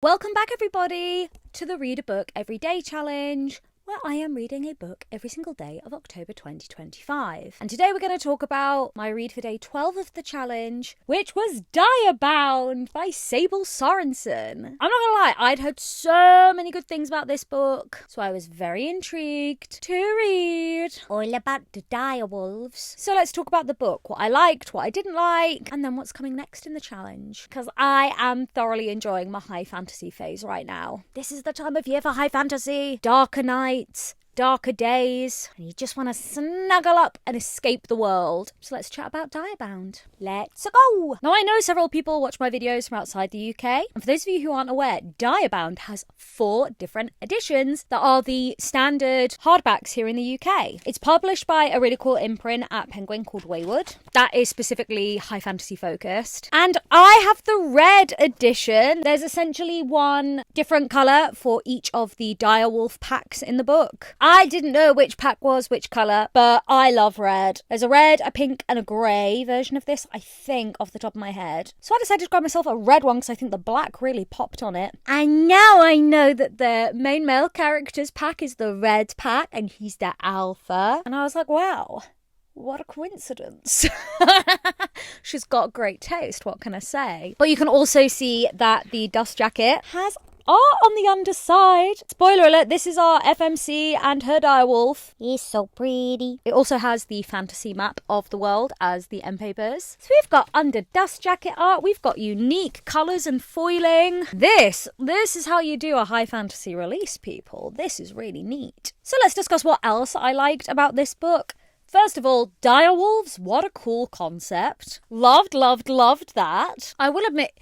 Welcome back, everybody, to the Read a Book Every Day Challenge, where I am reading a book every single day of October 2025. And today we're going to talk about my read for day 12 of the challenge, which was Direbound by Sable Sorenson. I'm not gonna lie, I'd heard so many good things about this book, so I was very intrigued to read all about the direwolves. So let's talk about the book, what I liked, what I didn't like, and then what's coming next in the challenge, because I am thoroughly enjoying my high fantasy phase right now. This is the time of year for high fantasy. Darker nights, darker days, and you just want to snuggle up and escape the world. So let's chat about Direbound. Let's go! Now, I know several people watch my videos from outside the UK, and for those of you who aren't aware, Direbound has 4 different editions that are the standard hardbacks here in the UK. It's published by a really cool imprint at Penguin called Wayward that is specifically high fantasy focused, and I have the red edition. There's essentially one different colour for each of the direwolf packs in the book. I didn't know which pack was which colour, but I love red. There's a red, a pink and a grey version of this, I think, off the top of my head. So I decided to grab myself a red one because I think the black really popped on it. And now I know that the main male character's pack is the red pack and he's the alpha. And I was like, wow, what a coincidence. She's got great taste, what can I say? But you can also see that the dust jacket has art on the underside. Spoiler alert, this is our FMC and her direwolf. He's so pretty. It also has the fantasy map of the world as the end papers. So we've got under dust jacket art, we've got unique colours and foiling. This is how you do a high fantasy release, people. This is really neat. So let's discuss what else I liked about this book. First of all, direwolves, what a cool concept. Loved that. I will admit,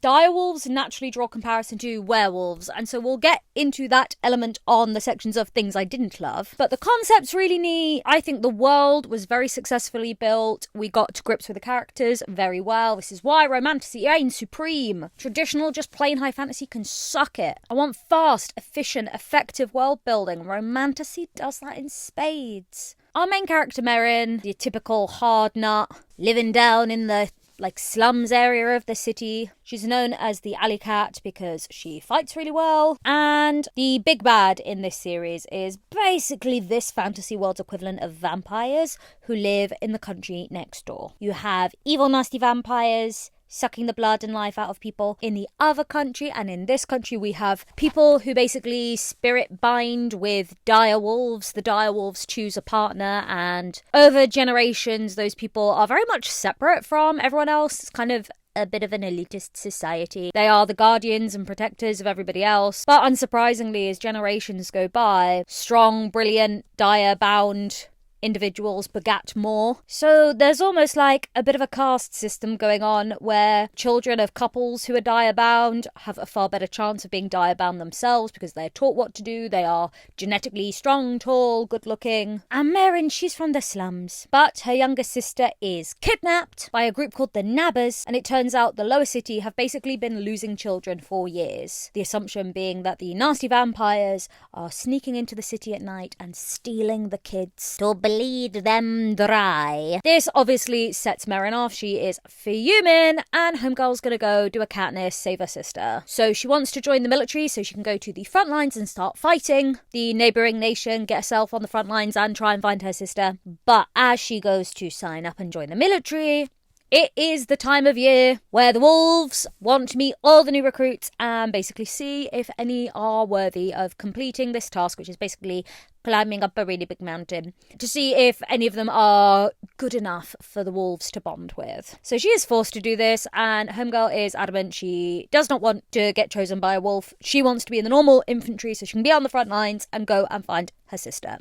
direwolves naturally draw comparison to werewolves, and so we'll get into that element on the sections of things I didn't love. But the concept's really neat. I think the world was very successfully built. We got to grips with the characters very well. This is why romantasy reigns supreme. Traditional, just plain high fantasy can suck it. I want fast, efficient, effective world building. Romantasy does that in spades. Our main character, Merrin, the typical hard nut, living down in the slums area of the city. She's known as the alley cat because she fights really well. And the big bad in this series is basically this fantasy world's equivalent of vampires who live in the country next door. You have evil, nasty vampires sucking the blood and life out of people in the other country, and in this country we have people who basically spirit bind with direwolves. The direwolves choose a partner, and over generations those people are very much separate from everyone else. It's kind of a bit of an elitist society. They are the guardians and protectors of everybody else, but unsurprisingly, as generations go by, strong, brilliant, direbound individuals begat more. So there's almost like a bit of a caste system going on where children of couples who are direbound have a far better chance of being direbound themselves because they're taught what to do. They are genetically strong, tall, good looking. And Merrin, she's from the slums, but her younger sister is kidnapped by a group called the Nabbers, and it turns out the lower city have basically been losing children for years. The assumption being that the nasty vampires are sneaking into the city at night and stealing the kids to bleed them dry. This obviously sets Merrin off. She is fuming, and Homegirl's gonna go do a Katniss, save her sister. So she wants to join the military so she can go to the front lines and start fighting the neighbouring nation, get herself on the front lines and try and find her sister. But as she goes to sign up and join the military, it is the time of year where the wolves want to meet all the new recruits and basically see if any are worthy of completing this task, which is basically climbing up a really big mountain, to see if any of them are good enough for the wolves to bond with. So she is forced to do this, and Homegirl is adamant she does not want to get chosen by a wolf. She wants to be in the normal infantry so she can be on the front lines and go and find her sister.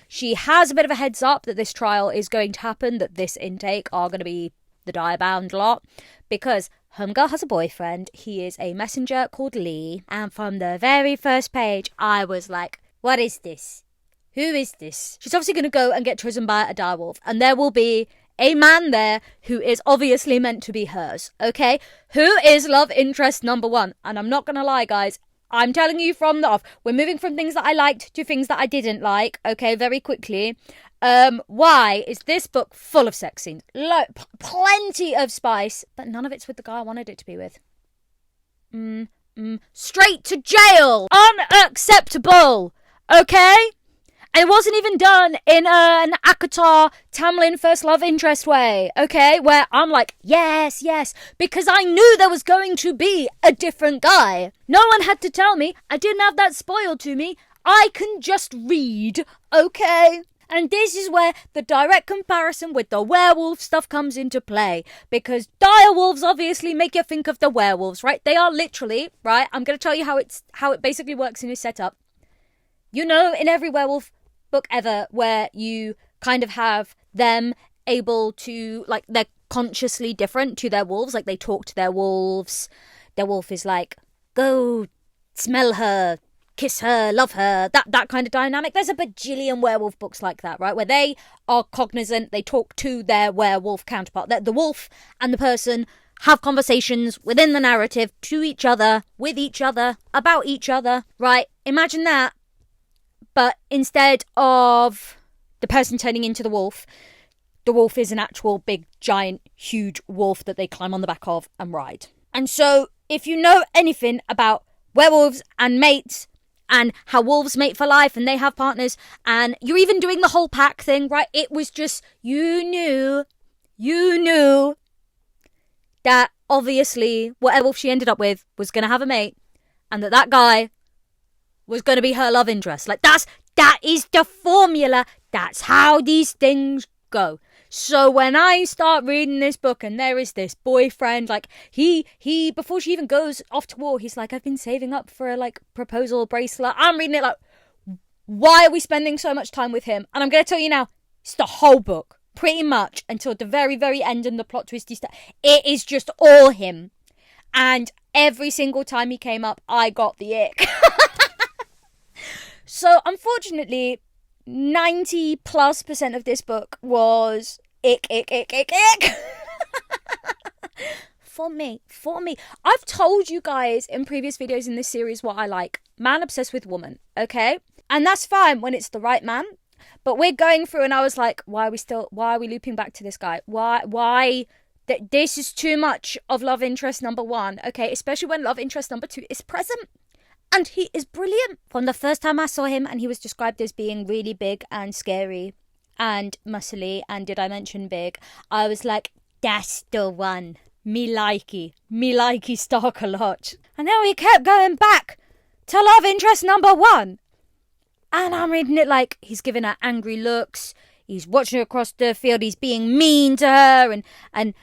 She has a bit of a heads up that this trial is going to happen, that this intake are going to be the direbound lot, because Homegirl has a boyfriend. He is a messenger called Lee, and from the very first page I was like, what is this? Who is this? She's obviously going to go and get chosen by a direwolf, and there will be a man there who is obviously meant to be hers, okay? Who is love interest number 1? And I'm not going to lie, guys, I'm telling you from the off, we're moving from things that I liked to things that I didn't like, okay, very quickly. Why is this book full of sex scenes? Plenty of spice, but none of it's with the guy I wanted it to be with. straight to jail. Unacceptable. Okay? And it wasn't even done in an ACOTAR Tamlin first love interest way, okay? Where I'm like, yes, because I knew there was going to be a different guy. No one had to tell me. I didn't have that spoiled to me. I can just read, okay? And this is where the direct comparison with the werewolf stuff comes into play. Because direwolves obviously make you think of the werewolves, right? They are literally, right? I'm going to tell you how it basically works in this setup. You know, in every werewolf book ever where you kind of have them able to, like, they're consciously different to their wolves, like they talk to their wolves. Their wolf is like, go smell her, kiss her, love her, that kind of dynamic. There's a bajillion werewolf books like that, right, where they are cognizant, they talk to their werewolf counterpart. The wolf and the person have conversations within the narrative to each other, with each other, about each other, right? Imagine that. But instead of the person turning into the wolf is an actual big, giant, huge wolf that they climb on the back of and ride. And so, if you know anything about werewolves and mates, and how wolves mate for life, and they have partners, and you're even doing the whole pack thing, right? It was just, you knew that obviously whatever wolf she ended up with was going to have a mate, and that guy was going to be her love interest. Like, that is the formula. That's how these things go. So when I start reading this book and there is this boyfriend, like, he before she even goes off to war, he's like, I've been saving up for a, like, proposal bracelet. I'm reading it like, why are we spending so much time with him? And I'm going to tell you now, it's the whole book, pretty much, until the very, very end and the plot twisty stuff. It is just all him. And every single time he came up, I got the ick. So, unfortunately, 90+% of this book was ick. For me. I've told you guys in previous videos in this series what I like. Man obsessed with woman, okay? And that's fine when it's the right man. But we're going through and I was like, why are we looping back to this guy? Why? This is too much of love interest number 1, okay? Especially when love interest number 2 is present. And he is brilliant. From the first time I saw him, and he was described as being really big and scary and muscly, and did I mention big? I was like, that's the one. Me likey Stark a lot. And then we kept going back to love interest number 1. And I'm reading it like he's giving her angry looks. He's watching her across the field. He's being mean to her and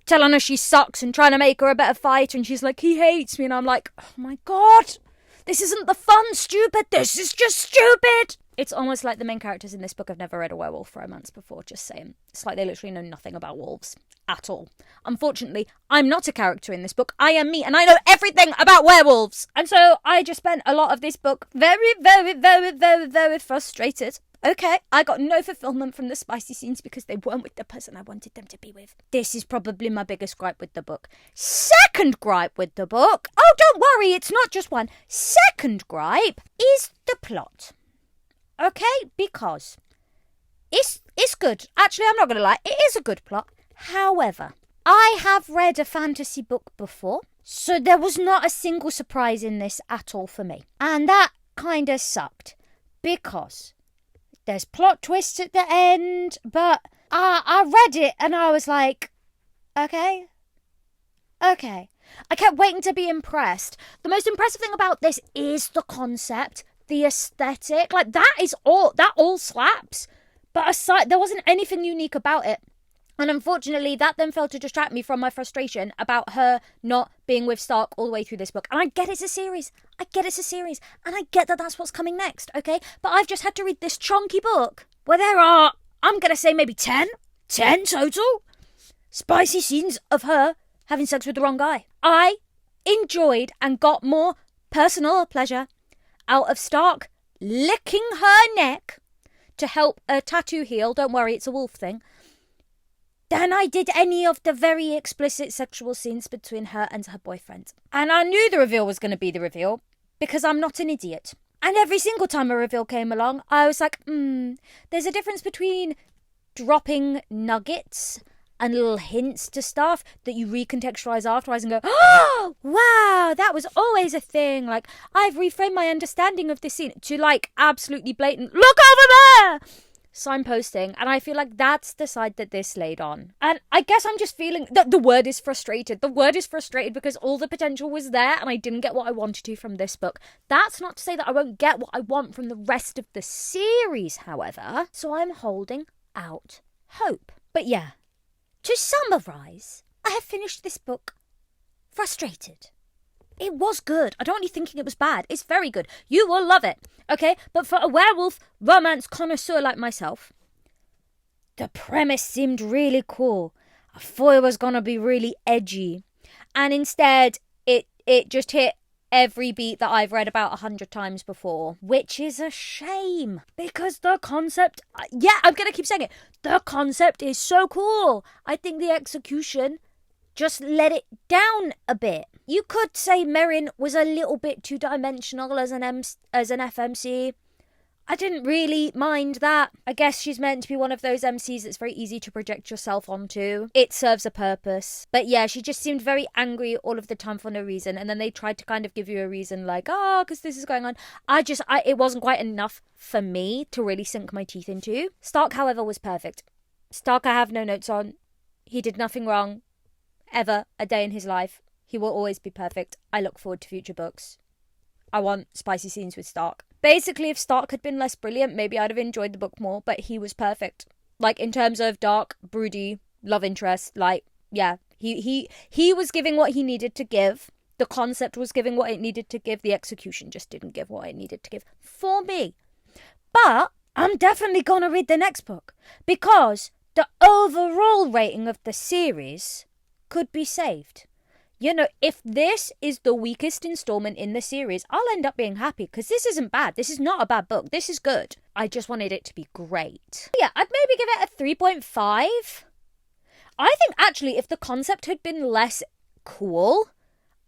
telling her she sucks and trying to make her a better fighter. And she's like, he hates me. And I'm like, oh my God. This isn't the fun, stupid. This is just stupid. It's almost like the main characters in this book have never read a werewolf romance before, just saying. It's like they literally know nothing about wolves at all. Unfortunately, I'm not a character in this book. I am me, and I know everything about werewolves. And so I just spent a lot of this book very, very, very, very, very frustrated. Okay, I got no fulfillment from the spicy scenes because they weren't with the person I wanted them to be with. This is probably my biggest gripe with the book. Second gripe with the book, oh, don't worry, it's not just one. Second gripe is the plot. Okay, because it's good. Actually, I'm not going to lie, it is a good plot. However, I have read a fantasy book before, so there was not a single surprise in this at all for me. And that kind of sucked because there's plot twists at the end, but I read it and I was like, okay. I kept waiting to be impressed. The most impressive thing about this is the concept, the aesthetic. Like, that all slaps. But aside, there wasn't anything unique about it. And unfortunately, that then failed to distract me from my frustration about her not being with Stark all the way through this book. And I get it's a series. And I get that that's what's coming next, okay? But I've just had to read this chunky book where there are, I'm going to say maybe 10 total spicy scenes of her having sex with the wrong guy. I enjoyed and got more personal pleasure out of Stark licking her neck to help a tattoo heal. Don't worry, it's a wolf thing. Than I did any of the very explicit sexual scenes between her and her boyfriend. And I knew the reveal was going to be the reveal because I'm not an idiot. And every single time a reveal came along, I was like, there's a difference between dropping nuggets and little hints to stuff that you recontextualize afterwards and go, oh, wow, that was always a thing. Like, I've reframed my understanding of this scene to, like, absolutely blatant, look over there! Signposting. And I feel like that's the side that this laid on. And I guess I'm just feeling that the word is frustrated. The word is frustrated because all the potential was there and I didn't get what I wanted to from this book. That's not to say that I won't get what I want from the rest of the series, however. So I'm holding out hope. But yeah, to summarise, I have finished this book frustrated. It was good. I don't want you thinking it was bad. It's very good. You will love it. Okay? But for a werewolf romance connoisseur like myself, the premise seemed really cool. I thought it was going to be really edgy. And instead, it just hit every beat that I've read about 100 times before, which is a shame. Because the concept, yeah, I'm going to keep saying it. The concept is so cool. I think the execution just let it down a bit. You could say Merrin was a little bit two-dimensional as an FMC. I didn't really mind that. I guess she's meant to be one of those MCs that's very easy to project yourself onto. It serves a purpose. But yeah, she just seemed very angry all of the time for no reason. And then they tried to kind of give you a reason like, oh, because this is going on. It wasn't quite enough for me to really sink my teeth into. Stark, however, was perfect. Stark I have no notes on. He did nothing wrong. Ever a day in his life. He will always be perfect. I look forward to future books. I want spicy scenes with Stark. Basically, if Stark had been less brilliant, maybe I'd have enjoyed the book more, but he was perfect. Like, in terms of dark, broody, love interest, like, yeah. He was giving what he needed to give. The concept was giving what it needed to give. The execution just didn't give what it needed to give. For me. But I'm definitely going to read the next book. Because the overall rating of the series could be saved. You know, if this is the weakest installment in the series, I'll end up being happy because this isn't bad. This is not a bad book. This is good. I just wanted it to be great. Yeah, I'd maybe give it a 3.5. I think actually if the concept had been less cool,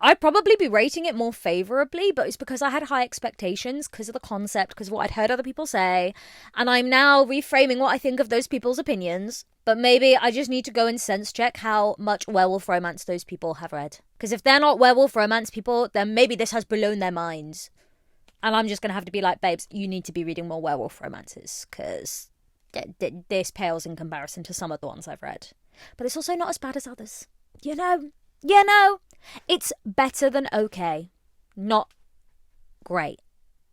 I'd probably be rating it more favourably, but it's because I had high expectations because of the concept, because of what I'd heard other people say, and I'm now reframing what I think of those people's opinions. But maybe I just need to go and sense check how much werewolf romance those people have read. Because if they're not werewolf romance people, then maybe this has blown their minds. And I'm just going to have to be like, babes, you need to be reading more werewolf romances, because this pales in comparison to some of the ones I've read. But it's also not as bad as others. You know, it's better than okay. Not great.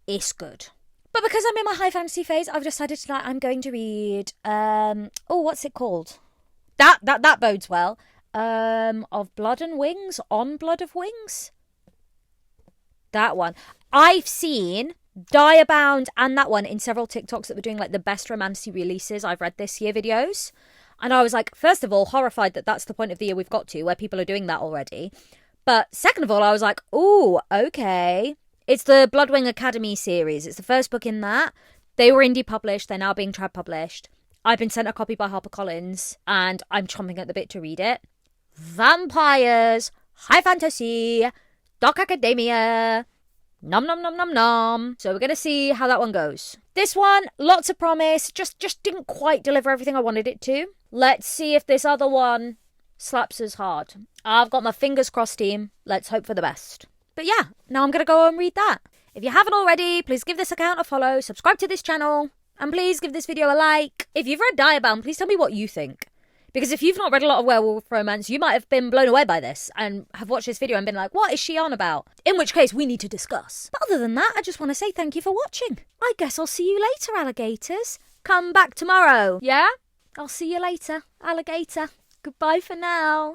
It's good. But because I'm in my high fantasy phase, I've decided tonight I'm going to read, what's it called? That bodes well. Of Blood and Wings, On Blood of Wings? That one. I've seen Direbound and that one in several TikToks that were doing like the best romancy releases I've read this year videos. And I was like, first of all, horrified that that's the point of the year we've got to, where people are doing that already. But second of all, I was like, ooh, okay. It's the Bloodwing Academy series. It's the first book in that. They were indie published. They're now being trad published. I've been sent a copy by HarperCollins, and I'm chomping at the bit to read it. Vampires, high fantasy, dark academia, nom nom nom nom nom. So we're going to see how that one goes. This one, lots of promise, just didn't quite deliver everything I wanted it to. Let's see if this other one slaps as hard. I've got my fingers crossed, team. Let's hope for the best. But yeah, now I'm going to go and read that. If you haven't already, please give this account a follow, subscribe to this channel, and please give this video a like. If you've read Direbound, please tell me what you think. Because if you've not read a lot of werewolf romance, you might have been blown away by this and have watched this video and been like, what is she on about? In which case, we need to discuss. But other than that, I just want to say thank you for watching. I guess I'll see you later, alligators. Come back tomorrow, yeah? I'll see you later, alligator. Goodbye for now.